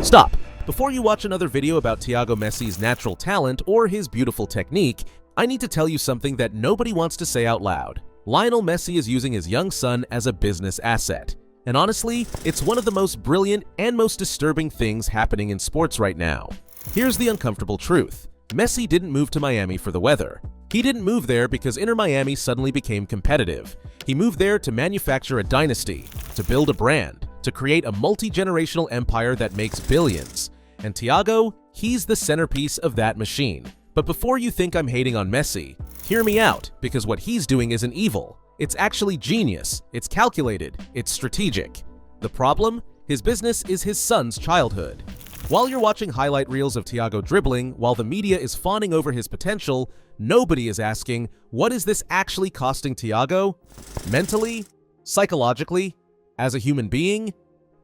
Stop! Before you watch another video about Thiago Messi's natural talent or his beautiful technique, I need to tell you something that nobody wants to say out loud. Lionel Messi is using his young son as a business asset. And honestly, it's one of the most brilliant and most disturbing things happening in sports right now. Here's the uncomfortable truth. Messi didn't move to Miami for the weather. He didn't move there because Inter Miami suddenly became competitive. He moved there to manufacture a dynasty, to build a brand, to create a multi-generational empire that makes billions. And Thiago, he's the centerpiece of that machine. But before you think I'm hating on Messi, hear me out, because what he's doing isn't evil. It's actually genius, it's calculated, it's strategic. The problem? His business is his son's childhood. While you're watching highlight reels of Thiago dribbling, while the media is fawning over his potential, nobody is asking, what is this actually costing Thiago? Mentally? Psychologically? As a human being?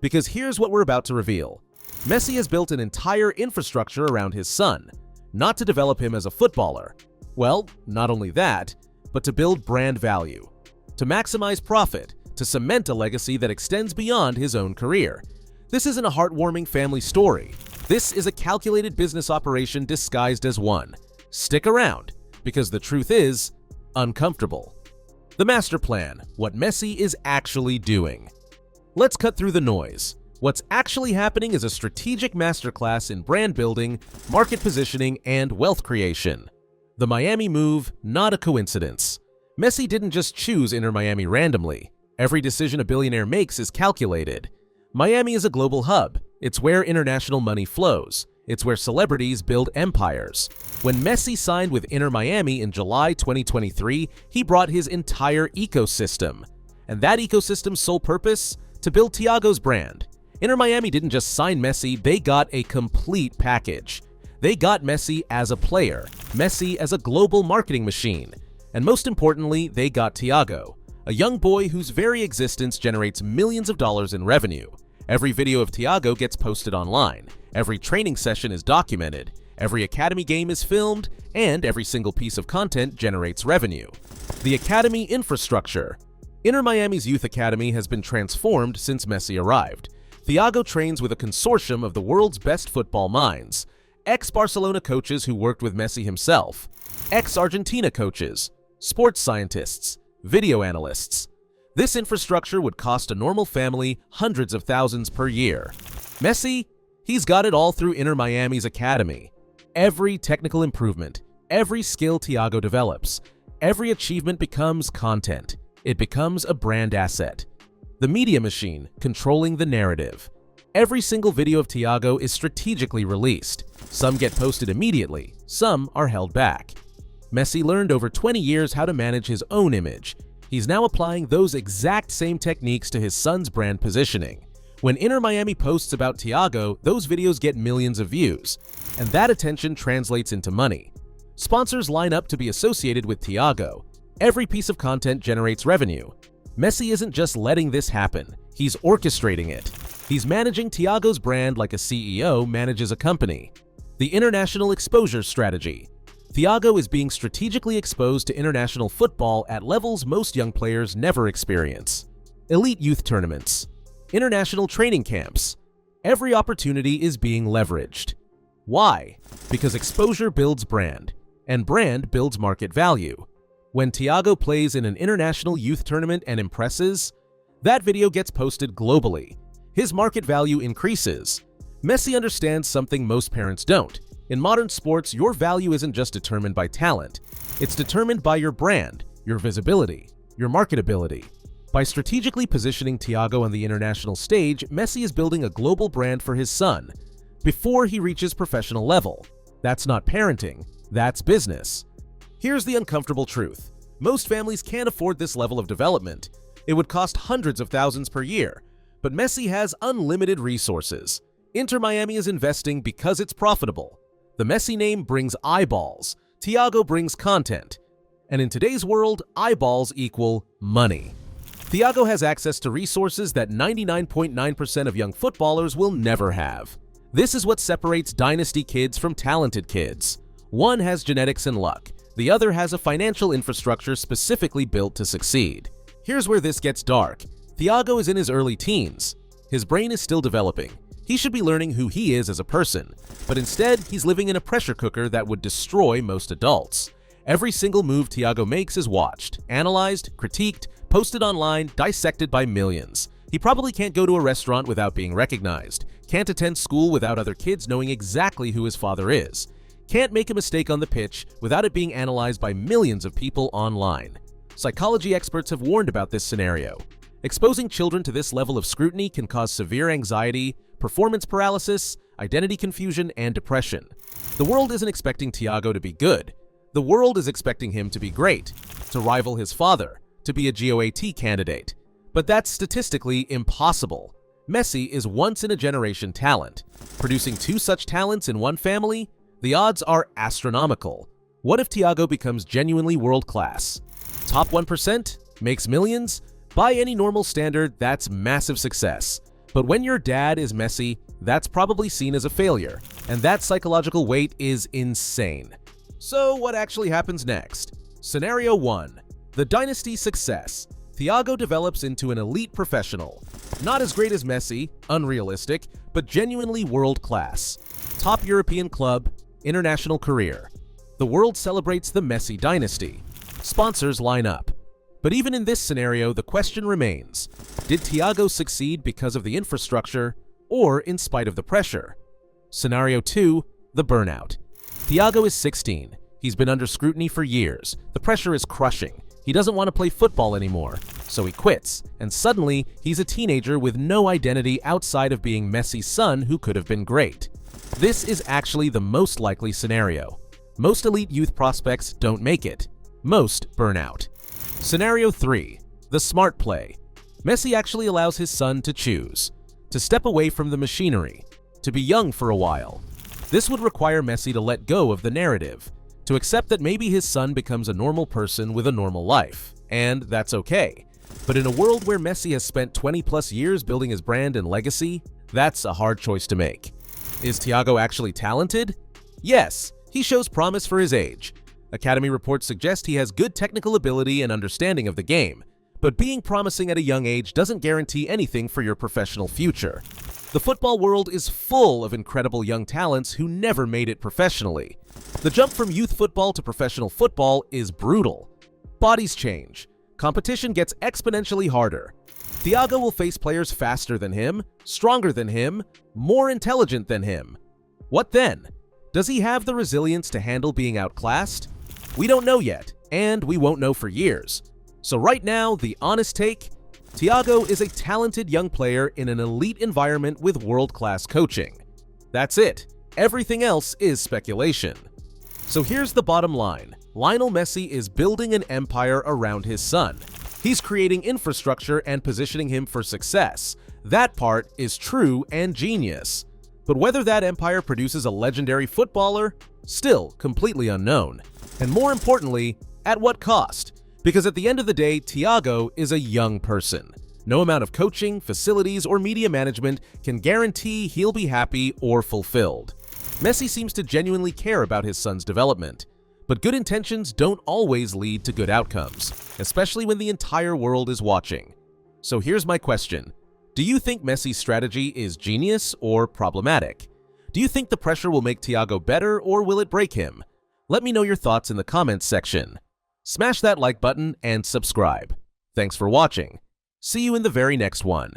Because here's what we're about to reveal. Messi has built an entire infrastructure around his son, not to develop him as a footballer. Well, not only that, but to build brand value, to maximize profit, to cement a legacy that extends beyond his own career. This isn't a heartwarming family story. This is a calculated business operation disguised as one. Stick around, because the truth is uncomfortable. The master plan, what Messi is actually doing. Let's cut through the noise. What's actually happening is a strategic masterclass in brand building, market positioning, and wealth creation. The Miami move, not a coincidence. Messi didn't just choose Inter Miami randomly. Every decision a billionaire makes is calculated. Miami is a global hub. It's where international money flows. It's where celebrities build empires. When Messi signed with Inter Miami in July 2023, he brought his entire ecosystem. And that ecosystem's sole purpose? To build Thiago's brand. Inter Miami didn't just sign Messi, they got a complete package. They got Messi as a player, Messi as a global marketing machine, and most importantly, they got Thiago, a young boy whose very existence generates millions of dollars in revenue. Every video of Thiago gets posted online, every training session is documented, every academy game is filmed, and every single piece of content generates revenue. The academy infrastructure. Inter Miami's youth academy has been transformed since Messi arrived. Thiago trains with a consortium of the world's best football minds, ex-Barcelona coaches who worked with Messi himself, ex-Argentina coaches, sports scientists, video analysts. This infrastructure would cost a normal family hundreds of thousands per year. Messi, he's got it all through Inter Miami's academy. Every technical improvement, every skill Thiago develops, every achievement becomes content. It becomes a brand asset. The media machine controlling the narrative. Every single video of Thiago is strategically released. Some get posted immediately, some are held back. Messi learned over 20 years how to manage his own image. He's now applying those exact same techniques to his son's brand positioning. When Inter Miami posts about Thiago, those videos get millions of views, and that attention translates into money. Sponsors line up to be associated with Thiago. Every piece of content generates revenue. Messi isn't just letting this happen, he's orchestrating it. He's managing Thiago's brand like a CEO manages a company. The international exposure strategy. Thiago is being strategically exposed to international football at levels most young players never experience. Elite youth tournaments. International training camps. Every opportunity is being leveraged. Why? Because exposure builds brand, and brand builds market value. When Thiago plays in an international youth tournament and impresses, that video gets posted globally. His market value increases. Messi understands something most parents don't. In modern sports, your value isn't just determined by talent. It's determined by your brand, your visibility, your marketability. By strategically positioning Thiago on the international stage, Messi is building a global brand for his son before he reaches professional level. That's not parenting, that's business. Here's the uncomfortable truth. Most families can't afford this level of development. It would cost hundreds of thousands per year. But Messi has unlimited resources. Inter Miami is investing because it's profitable. The Messi name brings eyeballs. Thiago brings content. And in today's world, eyeballs equal money. Thiago has access to resources that 99.9% of young footballers will never have. This is what separates dynasty kids from talented kids. One has genetics and luck. The other has a financial infrastructure specifically built to succeed. Here's where this gets dark. Thiago is in his early teens. His brain is still developing. He should be learning who he is as a person, but instead he's living in a pressure cooker that would destroy most adults. Every single move Thiago makes is watched, analyzed, critiqued, posted online, dissected by millions. He probably can't go to a restaurant without being recognized, can't attend school without other kids knowing exactly who his father is, can't make a mistake on the pitch without it being analyzed by millions of people online. Psychology experts have warned about this scenario. Exposing children to this level of scrutiny can cause severe anxiety, performance paralysis, identity confusion, and depression. The world isn't expecting Thiago to be good. The world is expecting him to be great, to rival his father, to be a GOAT candidate. But that's statistically impossible. Messi is once-in-a-generation talent. Producing two such talents in one family? The odds are astronomical. What if Thiago becomes genuinely world-class? Top 1%? Makes millions? By any normal standard, that's massive success. But when your dad is Messi, that's probably seen as a failure, and that psychological weight is insane. So what actually happens next? Scenario 1. The dynasty success. Thiago develops into an elite professional. Not as great as Messi, unrealistic, but genuinely world-class. Top European club, international career. The world celebrates the Messi dynasty. Sponsors line up. But even in this scenario, the question remains, did Thiago succeed because of the infrastructure or in spite of the pressure? Scenario 2, the burnout. Thiago is 16. He's been under scrutiny for years. The pressure is crushing. He doesn't want to play football anymore, so he quits, and suddenly he's a teenager with no identity outside of being Messi's son who could have been great. This is actually the most likely scenario. Most elite youth prospects don't make it. Most burn out. Scenario 3. The smart play. Messi actually allows his son to choose, to step away from the machinery, to be young for a while. This would require Messi to let go of the narrative, to accept that maybe his son becomes a normal person with a normal life, and that's okay. But in a world where Messi has spent 20+ years building his brand and legacy, that's a hard choice to make. Is Thiago actually talented? Yes, he shows promise for his age. Academy reports suggest he has good technical ability and understanding of the game, but being promising at a young age doesn't guarantee anything for your professional future. The football world is full of incredible young talents who never made it professionally. The jump from youth football to professional football is brutal. Bodies change. Competition gets exponentially harder. Thiago will face players faster than him, stronger than him, more intelligent than him. What then? Does he have the resilience to handle being outclassed? We don't know yet, and we won't know for years. So right now, the honest take, Thiago is a talented young player in an elite environment with world-class coaching. That's it. Everything else is speculation. So here's the bottom line. Lionel Messi is building an empire around his son. He's creating infrastructure and positioning him for success. That part is true and genius. But whether that empire produces a legendary footballer, still completely unknown. And more importantly, at what cost? Because at the end of the day, Thiago is a young person. No amount of coaching, facilities, or media management can guarantee he'll be happy or fulfilled. Messi seems to genuinely care about his son's development. But good intentions don't always lead to good outcomes, especially when the entire world is watching. So here's my question. Do you think Messi's strategy is genius or problematic? Do you think the pressure will make Thiago better or will it break him? Let me know your thoughts in the comments section. Smash that like button and subscribe. Thanks for watching. See you in the very next one.